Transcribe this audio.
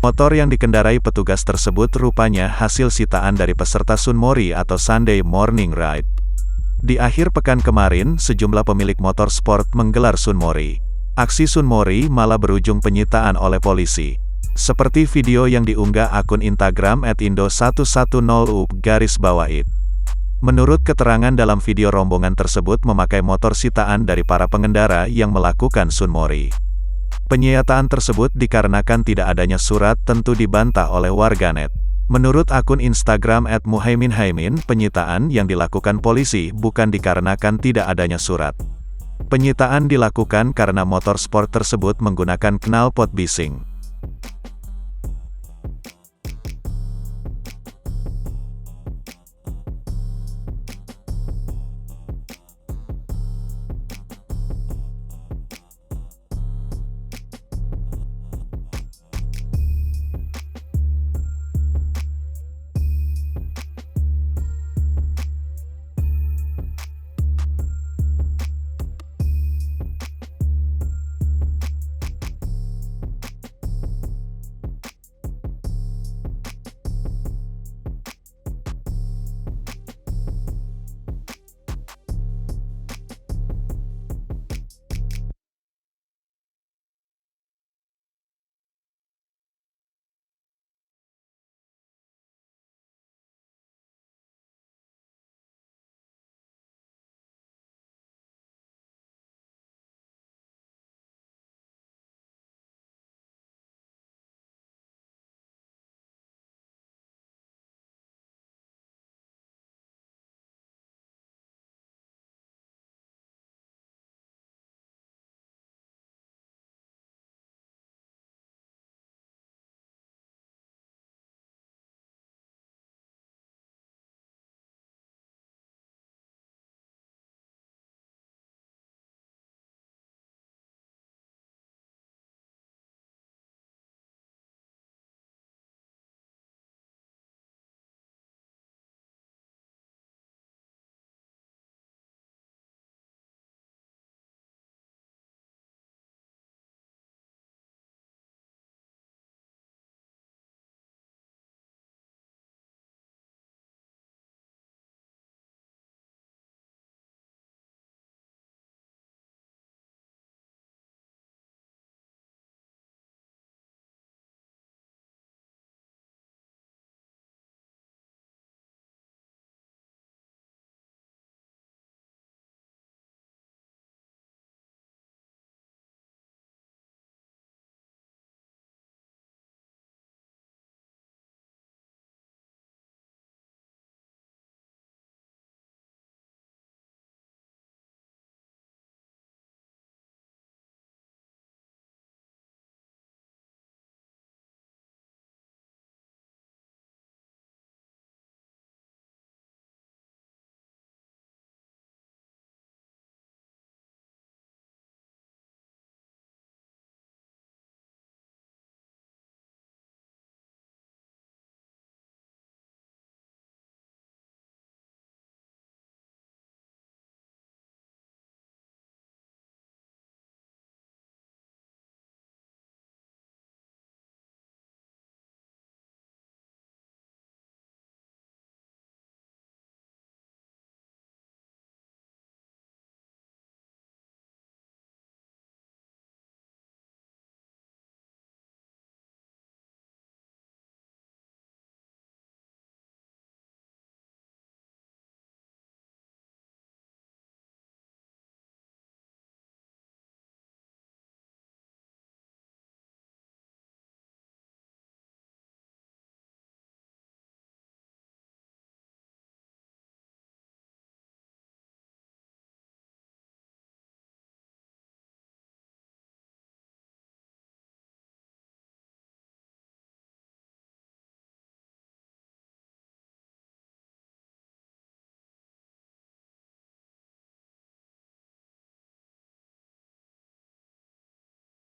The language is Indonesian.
Motor yang dikendarai petugas tersebut rupanya hasil sitaan dari peserta Sunmori atau Sunday Morning Ride. Di akhir pekan kemarin, sejumlah pemilik motor sport menggelar Sunmori. Aksi Sunmori malah berujung penyitaan oleh polisi. Seperti video yang diunggah akun Instagram @indo110u_it. Menurut keterangan dalam video, rombongan tersebut memakai motor sitaan dari para pengendara yang melakukan Sunmori. Penyitaan tersebut dikarenakan tidak adanya surat tentu dibantah oleh warganet. Menurut akun Instagram @muhaiminhaimin, penyitaan yang dilakukan polisi bukan dikarenakan tidak adanya surat. Penyitaan dilakukan karena motor sport tersebut menggunakan knalpot bising.